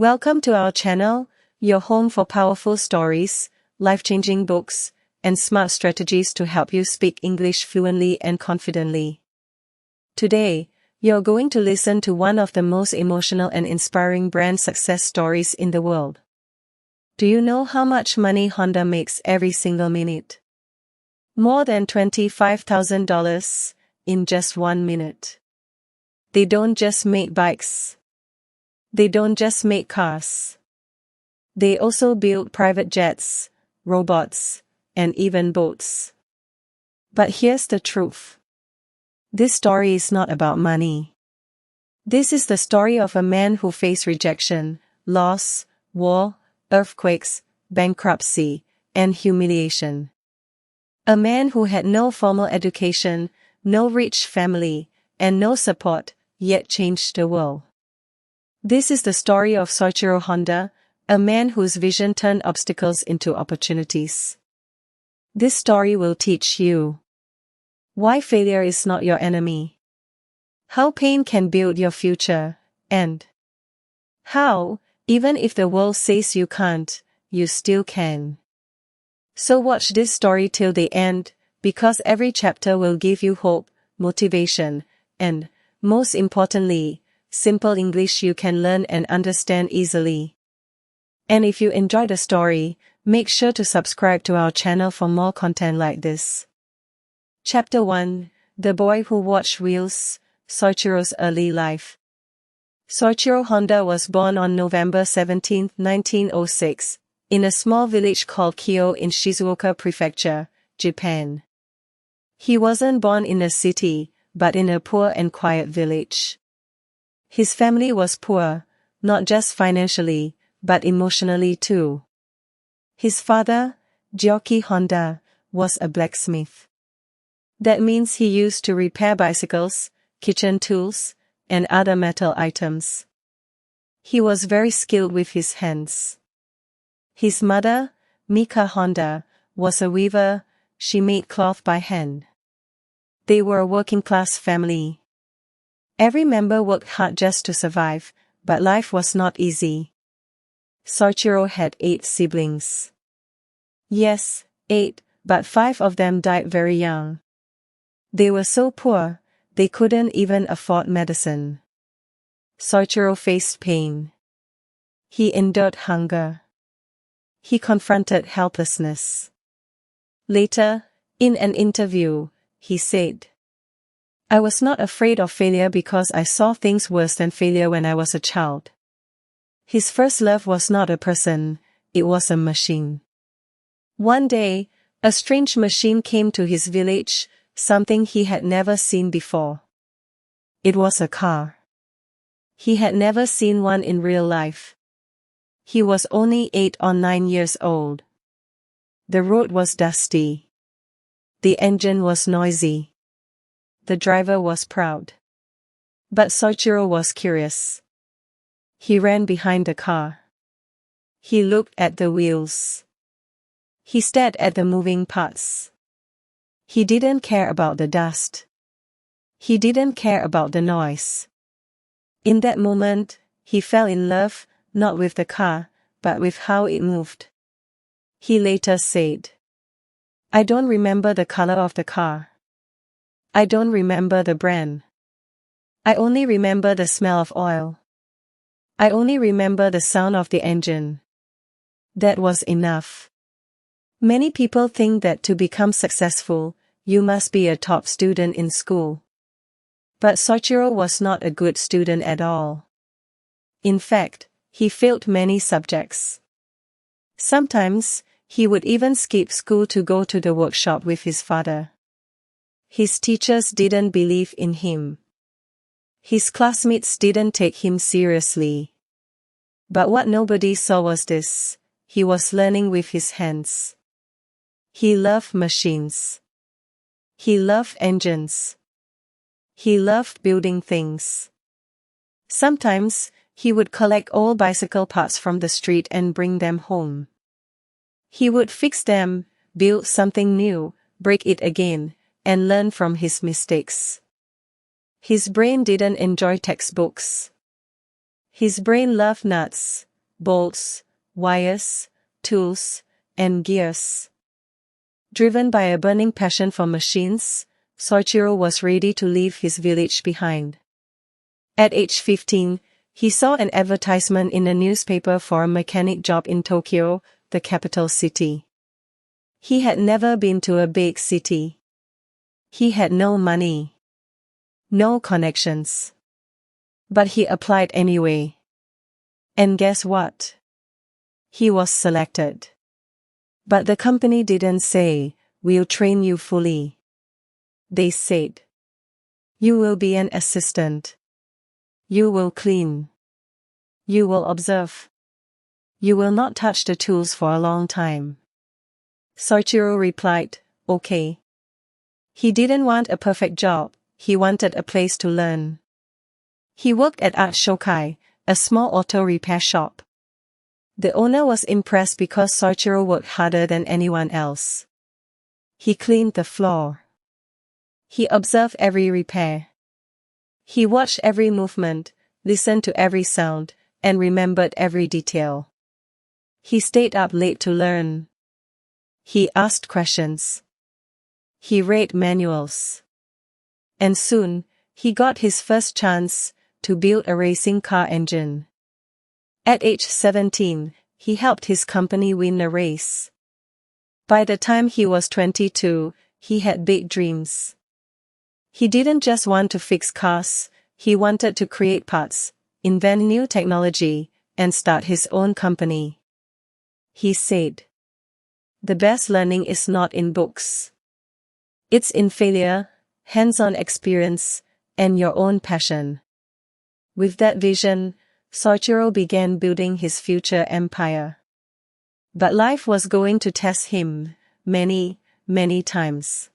Welcome to our channel, your home for powerful stories, life-changing books, and smart strategies to help you speak English fluently and confidently. Today, you're going to listen to one of the most emotional and inspiring brand success stories in the world. Do you know how much money Honda makes every single minute? More than $25,000 in just 1 minute. They don't just make bikes. They don't just make cars. They also build private jets, robots, and even boats. But here's the truth. This story is not about money. This is the story of a man who faced rejection, loss, war, earthquakes, bankruptcy, and humiliation. A man who had no formal education, no rich family, and no support, yet changed the world. This is the story of Soichiro Honda, a man whose vision turned obstacles into opportunities. This story will teach you why failure is not your enemy, how pain can build your future, and how, even if the world says you can't, you still can. So watch this story till the end, because every chapter will give you hope, motivation, and, most importantly, simple English you can learn and understand easily. And if you enjoy the story, make sure to subscribe to our channel for more content like this. Chapter 1: The Boy Who Watched Wheels, Soichiro's Early Life. Soichiro Honda was born on November 17, 1906, in a small village called Kyo in Shizuoka Prefecture, Japan. He wasn't born in a city, but in a poor and quiet village. His family was poor, not just financially, but emotionally too. His father, Gyoki Honda, was a blacksmith. That means he used to repair bicycles, kitchen tools, and other metal items. He was very skilled with his hands. His mother, Mika Honda, was a weaver. She made cloth by hand. They were a working-class family. Every member worked hard just to survive, but life was not easy. Soichiro had 8 siblings. Yes, 8, but 5 of them died very young. They were so poor, they couldn't even afford medicine. Soichiro faced pain. He endured hunger. He confronted helplessness. Later, in an interview, he said, "I was not afraid of failure because I saw things worse than failure when I was a child." His first love was not a person, it was a machine. One day, a strange machine came to his village, something he had never seen before. It was a car. He had never seen one in real life. He was only 8 or 9 years old. The road was dusty. The engine was noisy. The driver was proud. But Soichiro was curious. He ran behind the car. He looked at the wheels. He stared at the moving parts. He didn't care about the dust. He didn't care about the noise. In that moment, he fell in love, not with the car, but with how it moved. He later said, "I don't remember the color of the car. I don't remember the brand. I only remember the smell of oil. I only remember the sound of the engine." That was enough. Many people think that to become successful, you must be a top student in school. But Soichiro was not a good student at all. In fact, he failed many subjects. Sometimes, he would even skip school to go to the workshop with his father. His teachers didn't believe in him. His classmates didn't take him seriously. But what nobody saw was this: he was learning with his hands. He loved machines. He loved engines. He loved building things. Sometimes, he would collect old bicycle parts from the street and bring them home. He would fix them, build something new, break it again, and learn from his mistakes. His brain didn't enjoy textbooks. His brain loved nuts, bolts, wires, tools, and gears. Driven by a burning passion for machines, Soichiro was ready to leave his village behind. At age 15, he saw an advertisement in a newspaper for a mechanic job in Tokyo, the capital city. He had never been to a big city. He had no money. No connections. But he applied anyway. And guess what? He was selected. But the company didn't say, "We'll train you fully." They said, "You will be an assistant. You will clean. You will observe. You will not touch the tools for a long time." Soichiro replied, "Okay." He didn't want a perfect job, he wanted a place to learn. He worked at Art Shokai, a small auto repair shop. The owner was impressed because Soichiro worked harder than anyone else. He cleaned the floor. He observed every repair. He watched every movement, listened to every sound, and remembered every detail. He stayed up late to learn. He asked questions. He read manuals. And soon, he got his first chance to build a racing car engine. At age 17, he helped his company win a race. By the time he was 22, he had big dreams. He didn't just want to fix cars, he wanted to create parts, invent new technology, and start his own company. He said, "The best learning is not in books. It's in failure, hands-on experience, and your own passion." With that vision, Soichiro began building his future empire. But life was going to test him, many, many times.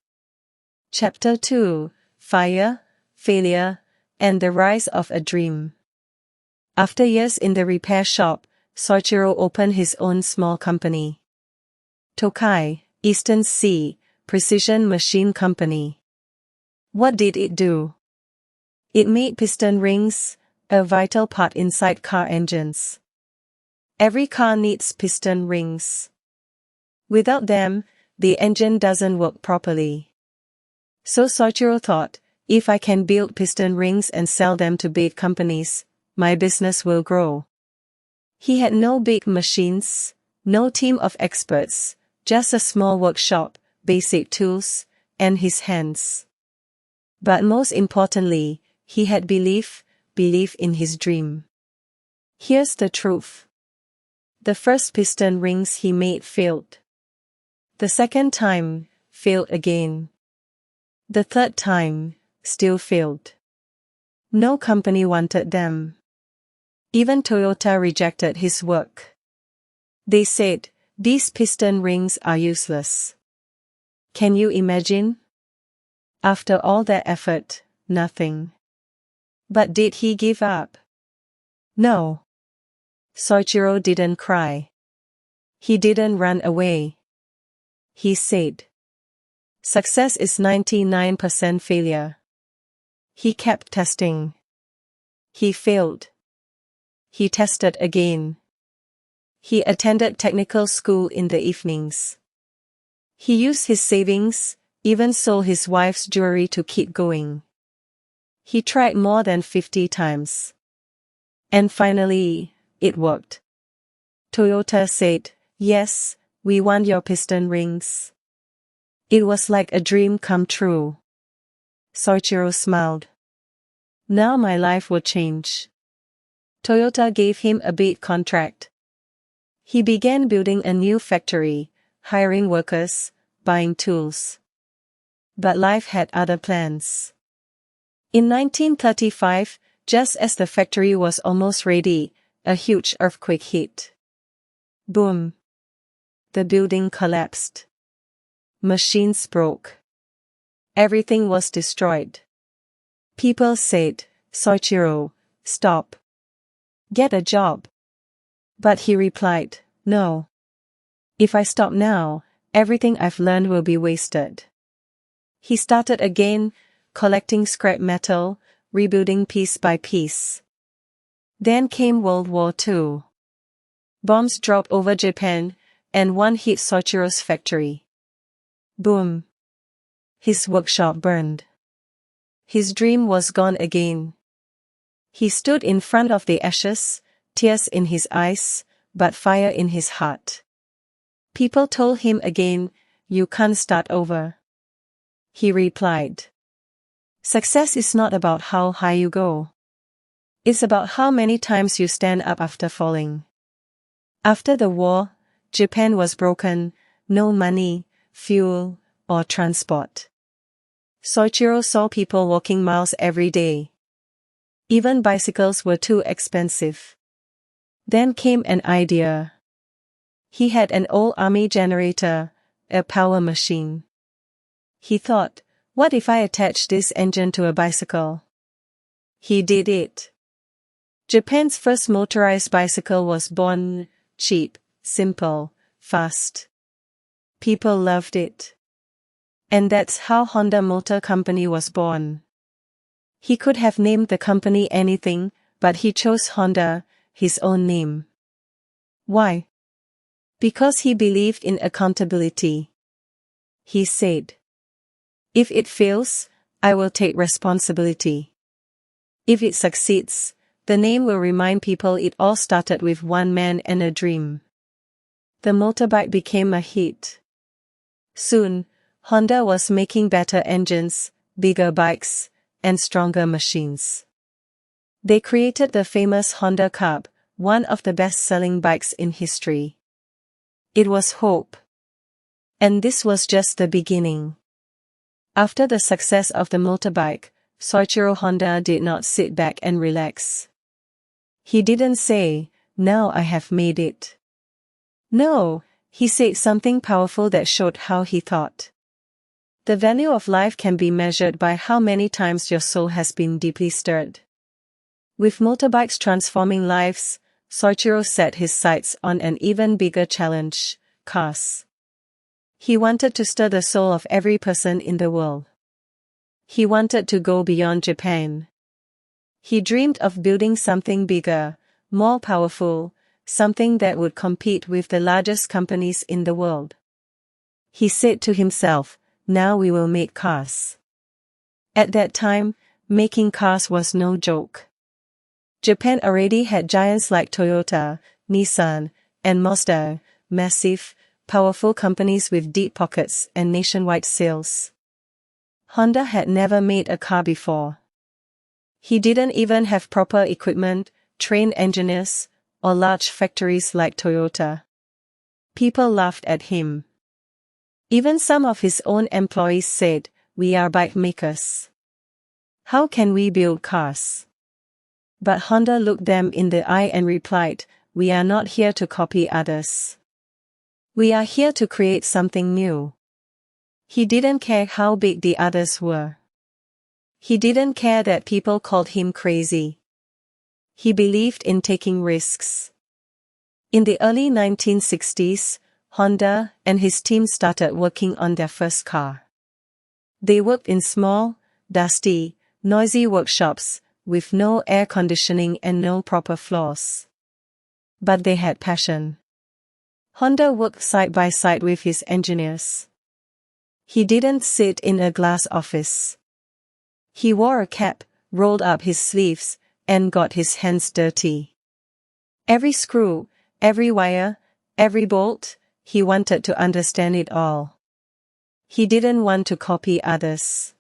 Chapter 2: Fire, Failure, and the Rise of a Dream. After years in the repair shop, Soichiro opened his own small company. Tokai, Eastern Sea, Precision Machine Company. What did it do? It made piston rings, a vital part inside car engines. Every car needs piston rings. Without them, the engine doesn't work properly. So Soichiro thought, if I can build piston rings and sell them to big companies, my business will grow. He had no big machines, no team of experts, just a small workshop, basic tools, and his hands. But most importantly, he had belief in his dream. Here's the truth. The first piston rings he made failed. The second time, failed again. The third time, still failed. No company wanted them. Even Toyota rejected his work. They said, "These piston rings are useless." Can you imagine? After all that effort, nothing. But did he give up? No. Soichiro didn't cry. He didn't run away. He said, "Success is 99% failure." He kept testing. He failed. He tested again. He attended technical school in the evenings. He used his savings, even sold his wife's jewelry to keep going. He tried more than 50 times. And finally, it worked. Toyota said, "Yes, we want your piston rings." It was like a dream come true. Soichiro smiled. Now my life would change. Toyota gave him a big contract. He began building a new factory, hiring workers, buying tools. But life had other plans. In 1935, just as the factory was almost ready, a huge earthquake hit. Boom! The building collapsed. Machines broke. Everything was destroyed. People said, "Soichiro, stop. Get a job." But he replied, "No. If I stop now, everything I've learned will be wasted." He started again, collecting scrap metal, rebuilding piece by piece. Then came World War II. Bombs dropped over Japan, and one hit Soichiro's factory. Boom! His workshop burned. His dream was gone again. He stood in front of the ashes, tears in his eyes, but fire in his heart. People told him again, "You can't start over." He replied, "Success is not about how high you go. It's about how many times you stand up after falling." After the war, Japan was broken, no money, fuel, or transport. Soichiro saw people walking miles every day. Even bicycles were too expensive. Then came an idea. He had an old army generator, a power machine. He thought, what if I attach this engine to a bicycle? He did it. Japan's first motorized bicycle was born, cheap, simple, fast. People loved it. And that's how Honda Motor Company was born. He could have named the company anything, but he chose Honda, his own name. Why? Because he believed in accountability. He said, "If it fails, I will take responsibility. If it succeeds, the name will remind people it all started with one man and a dream." The motorbike became a hit. Soon, Honda was making better engines, bigger bikes, and stronger machines. They created the famous Honda Cub, one of the best-selling bikes in history. It was hope. And this was just the beginning. After the success of the motorbike, Soichiro Honda did not sit back and relax. He didn't say, "Now I have made it." No, he said something powerful that showed how he thought. The value of life can be measured by how many times your soul has been deeply stirred. With motorbikes transforming lives, Soichiro set his sights on an even bigger challenge: cars. He wanted to stir the soul of every person in the world. He wanted to go beyond Japan. He dreamed of building something bigger, more powerful, something that would compete with the largest companies in the world. He said to himself, "Now we will make cars." At that time, making cars was no joke. Japan already had giants like Toyota, Nissan, and Mazda, massive, powerful companies with deep pockets and nationwide sales. Honda had never made a car before. He didn't even have proper equipment, trained engineers, or large factories like Toyota. People laughed at him. Even some of his own employees said, "We are bike makers. How can we build cars?" But Honda looked them in the eye and replied, "We are not here to copy others. We are here to create something new." He didn't care how big the others were. He didn't care that people called him crazy. He believed in taking risks. In the early 1960s, Honda and his team started working on their first car. They worked in small, dusty, noisy workshops, with no air conditioning and no proper floors. But they had passion. Honda worked side by side with his engineers. He didn't sit in a glass office. He wore a cap, rolled up his sleeves, and got his hands dirty. Every screw, every wire, every bolt, he wanted to understand it all. He didn't want to copy others.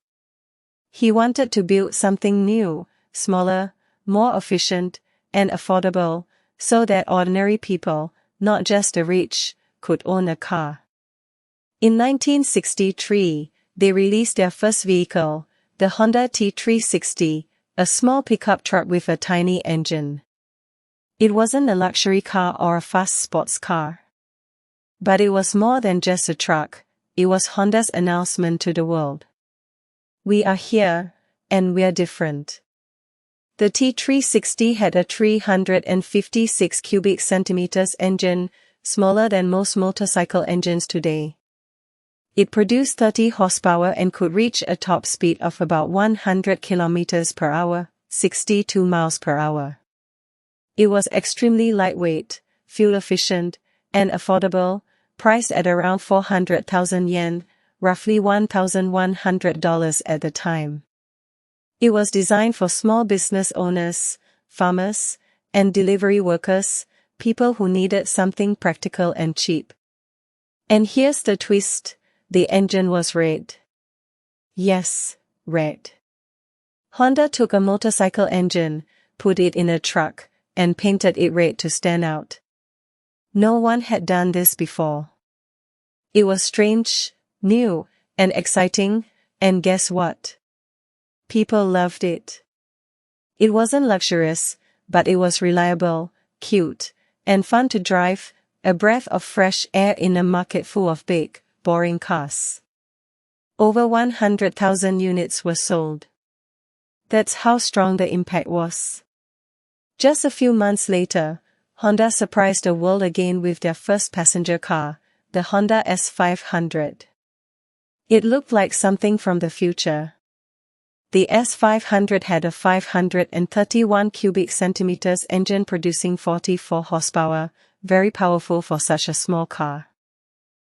He wanted to build something new, smaller, more efficient, and affordable, so that ordinary people, not just the rich, could own a car. In 1963, they released their first vehicle, the Honda T360, a small pickup truck with a tiny engine. It wasn't a luxury car or a fast sports car. But it was more than just a truck, it was Honda's announcement to the world. We are here, and we're different. The T360 had a 356 cubic centimeters engine, smaller than most motorcycle engines today. It produced 30 horsepower and could reach a top speed of about 100 kilometers per hour, 62 miles per hour. It was extremely lightweight, fuel-efficient, and affordable, priced at around 400,000 yen, roughly $1,100 at the time. It was designed for small business owners, farmers, and delivery workers, people who needed something practical and cheap. And here's the twist, the engine was red. Yes, red. Honda took a motorcycle engine, put it in a truck, and painted it red to stand out. No one had done this before. It was strange, new, and exciting, and guess what? People loved it. It wasn't luxurious, but it was reliable, cute, and fun to drive, a breath of fresh air in a market full of big, boring cars. Over 100,000 units were sold. That's how strong the impact was. Just a few months later, Honda surprised the world again with their first passenger car, the Honda S500. It looked like something from the future. The S500 had a 531 cubic centimeters engine producing 44 horsepower, very powerful for such a small car.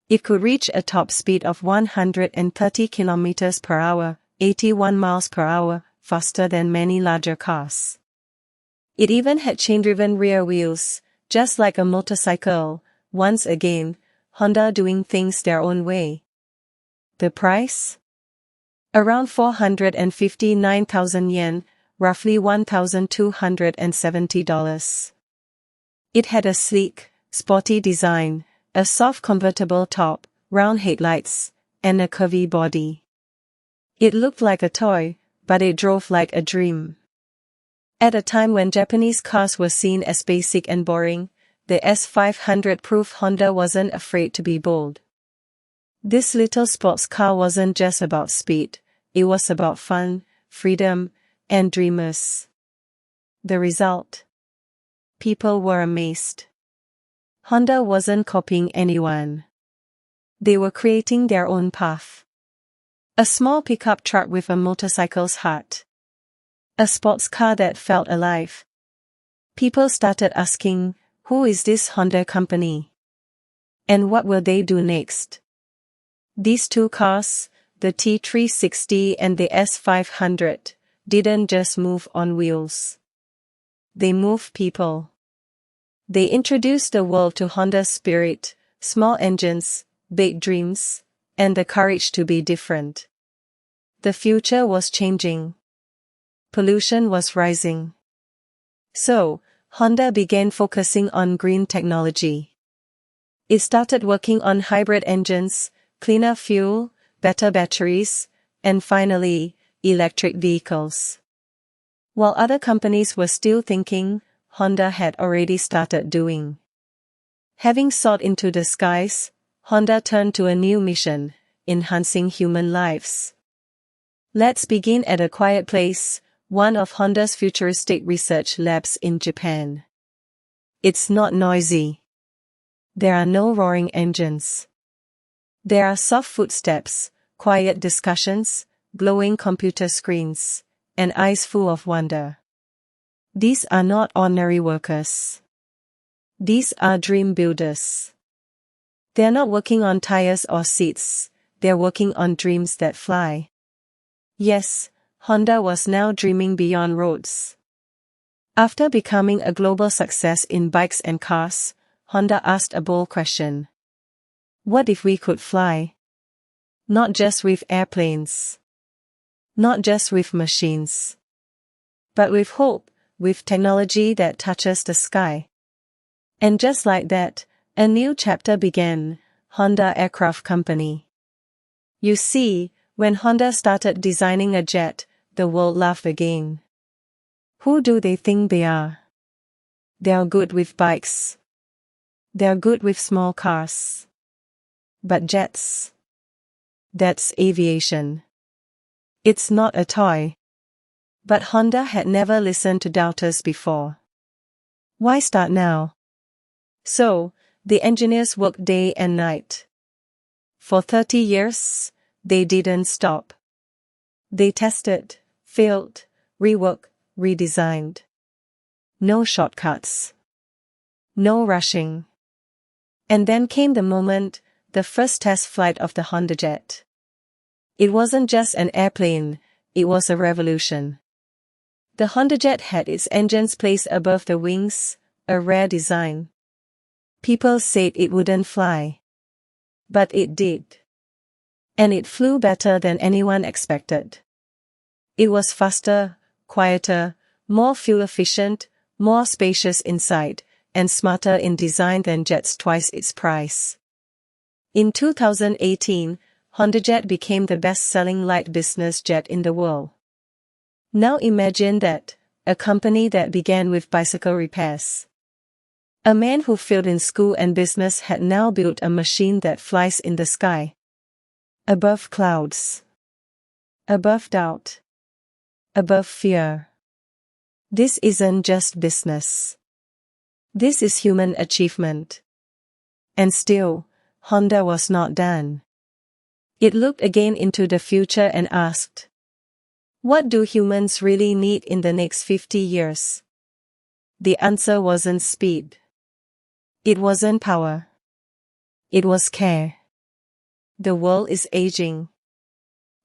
It could reach a top speed of 130 kilometers per hour, 81 miles per hour, faster than many larger cars. It even had chain-driven rear wheels, just like a motorcycle. Once again, Honda doing things their own way. The price? Around 459,000 yen, roughly $1,270. It had a sleek, sporty design, a soft convertible top, round headlights, and a curvy body. It looked like a toy, but it drove like a dream. At a time when Japanese cars were seen as basic and boring, the S500 proved Honda wasn't afraid to be bold. This little sports car wasn't just about speed, it was about fun, freedom, and dreamers. The result? People were amazed. Honda wasn't copying anyone. They were creating their own path. A small pickup truck with a motorcycle's heart. A sports car that felt alive. People started asking, who is this Honda company? And what will they do next? These two cars, the T360 and the S500, didn't just move on wheels. They moved people. They introduced the world to Honda's spirit, small engines, big dreams, and the courage to be different. The future was changing. Pollution was rising. So, Honda began focusing on green technology. It started working on hybrid engines, cleaner fuel, better batteries, and finally, electric vehicles. While other companies were still thinking, Honda had already started doing. Having soared into the skies, Honda turned to a new mission, enhancing human lives. Let's begin at a quiet place, one of Honda's futuristic research labs in Japan. It's not noisy. There are no roaring engines. There are soft footsteps, quiet discussions, glowing computer screens, and eyes full of wonder. These are not ordinary workers. These are dream builders. They're not working on tires or seats, they're working on dreams that fly. Yes, Honda was now dreaming beyond roads. After becoming a global success in bikes and cars, Honda asked a bold question. What if we could fly? Not just with airplanes. Not just with machines. But with hope, with technology that touches the sky. And just like that, a new chapter began, Honda Aircraft Company. You see, when Honda started designing a jet, the world laughed again. Who do they think they are? They're good with bikes. They're good with small cars. But jets? That's aviation. It's not a toy. But Honda had never listened to doubters before. Why start now? So, the engineers worked day and night. For 30 years, they didn't stop. They tested, failed, reworked, redesigned. No shortcuts. No rushing. And then came the moment, the first test flight of the Honda Jet. It wasn't just an airplane, it was a revolution. The Honda Jet had its engines placed above the wings, a rare design. People said it wouldn't fly. But it did. And it flew better than anyone expected. It was faster, quieter, more fuel efficient, more spacious inside, and smarter in design than jets twice its price. In 2018, Honda Jet became the best-selling light business jet in the world. Now imagine that, a company that began with bicycle repairs. A man who failed in school and business had now built a machine that flies in the sky. Above clouds. Above doubt. Above fear. This isn't just business. This is human achievement. And still, Honda was not done. It looked again into the future and asked, what do humans really need in the next 50 years? The answer wasn't speed. It wasn't power. It was care. The world is aging.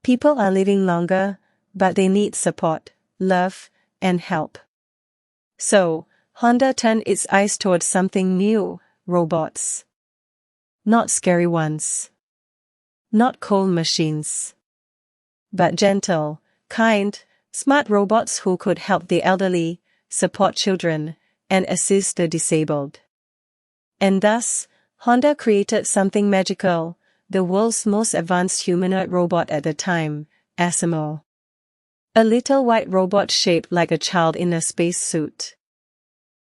People are living longer, but they need support, love, and help. So, Honda turned its eyes towards something new, robots. Not scary ones. Not cold machines. But gentle, kind, smart robots who could help the elderly, support children, and assist the disabled. And thus, Honda created something magical, the world's most advanced humanoid robot at the time, Asimo. A little white robot shaped like a child in a spacesuit.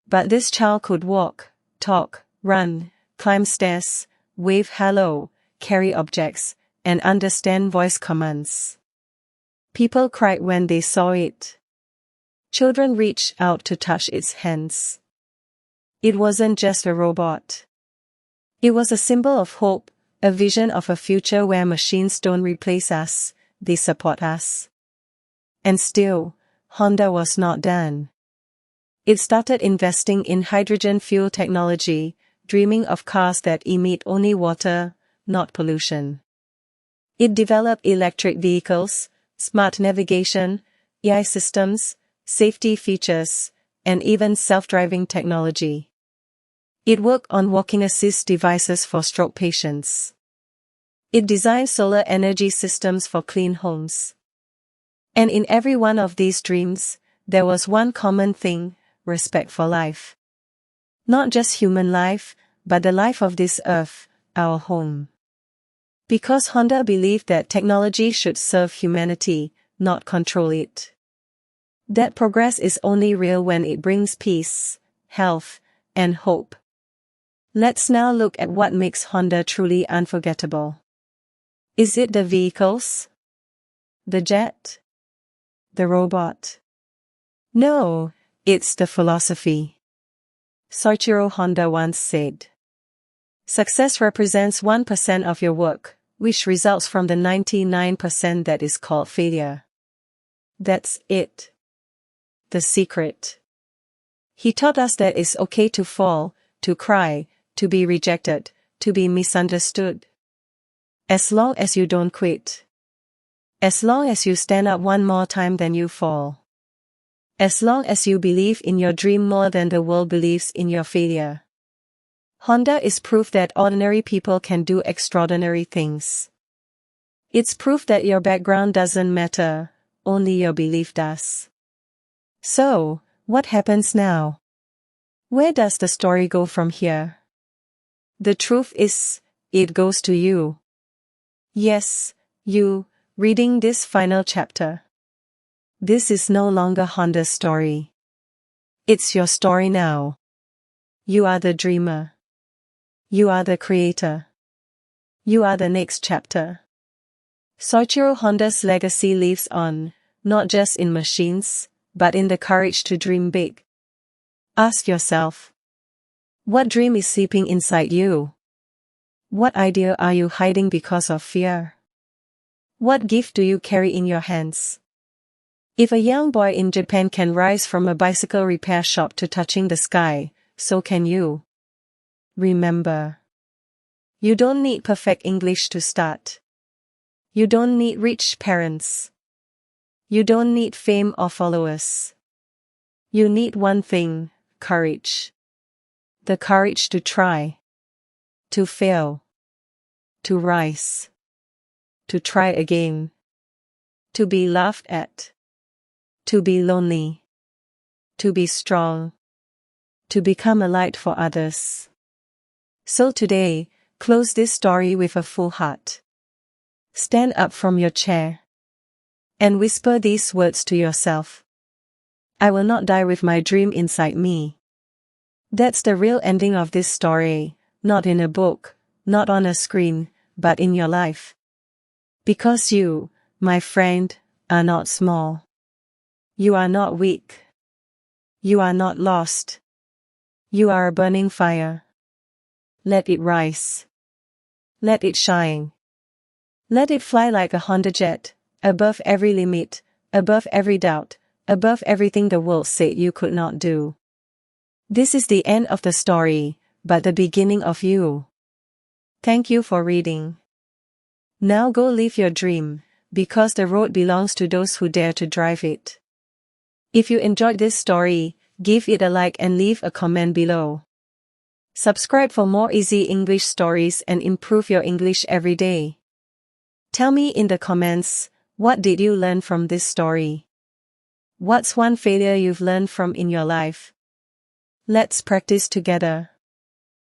But this child could walk, talk, run, climb stairs, wave hello, carry objects, and understand voice commands. People cried when they saw it. Children reached out to touch its hands. It wasn't just a robot. It was a symbol of hope, a vision of a future where machines don't replace us, they support us. And still, Honda was not done. It started investing in hydrogen fuel technology, dreaming of cars that emit only water, not pollution. It developed electric vehicles, smart navigation, AI systems, safety features, and even self-driving technology. It worked on walking assist devices for stroke patients. It designed solar energy systems for clean homes. And in every one of these dreams, there was one common thing, respect for life. Not just human life, but the life of this earth, our home. Because Honda believed that technology should serve humanity, not control it. That progress is only real when it brings peace, health, and hope. Let's now look at what makes Honda truly unforgettable. Is it the vehicles? The jet? The robot? No, it's the philosophy. Soichiro Honda once said, success represents 1% of your work, which results from the 99% that is called failure. That's it. The secret. He taught us that it's okay to fall, to cry, to be rejected, to be misunderstood. As long as you don't quit. As long as you stand up one more time than you fall. As long as you believe in your dream more than the world believes in your failure. Honda is proof that ordinary people can do extraordinary things. It's proof that your background doesn't matter, only your belief does. So, what happens now? Where does the story go from here? The truth is, it goes to you. Yes, you, reading this final chapter. This is no longer Honda's story. It's your story now. You are the dreamer. You are the creator. You are the next chapter. Soichiro Honda's legacy lives on, not just in machines, but in the courage to dream big. Ask yourself, what dream is sleeping inside you? What idea are you hiding because of fear? What gift do you carry in your hands? If a young boy in Japan can rise from a bicycle repair shop to touching the sky, so can you. Remember, you don't need perfect English to start. You don't need rich parents. You don't need fame or followers. You need one thing: courage. The courage to try, to fail, to rise, to try again, to be laughed at, to be lonely, to be strong, to become a light for others. So today, close this story with a full heart. Stand up from your chair and whisper these words to yourself. I will not die with my dream inside me. That's the real ending of this story, not in a book, not on a screen, but in your life. Because you, my friend, are not small. You are not weak. You are not lost. You are a burning fire. Let it rise. Let it shine. Let it fly like a Honda jet, above every limit, above every doubt, above everything the world said you could not do. This is the end of the story, but the beginning of you. Thank you for reading. Now go live your dream, because the road belongs to those who dare to drive it. If you enjoyed this story, give it a like and leave a comment below. Subscribe for more easy English stories and improve your English every day. Tell me in the comments, what did you learn from this story? What's one failure you've learned from in your life? Let's practice together.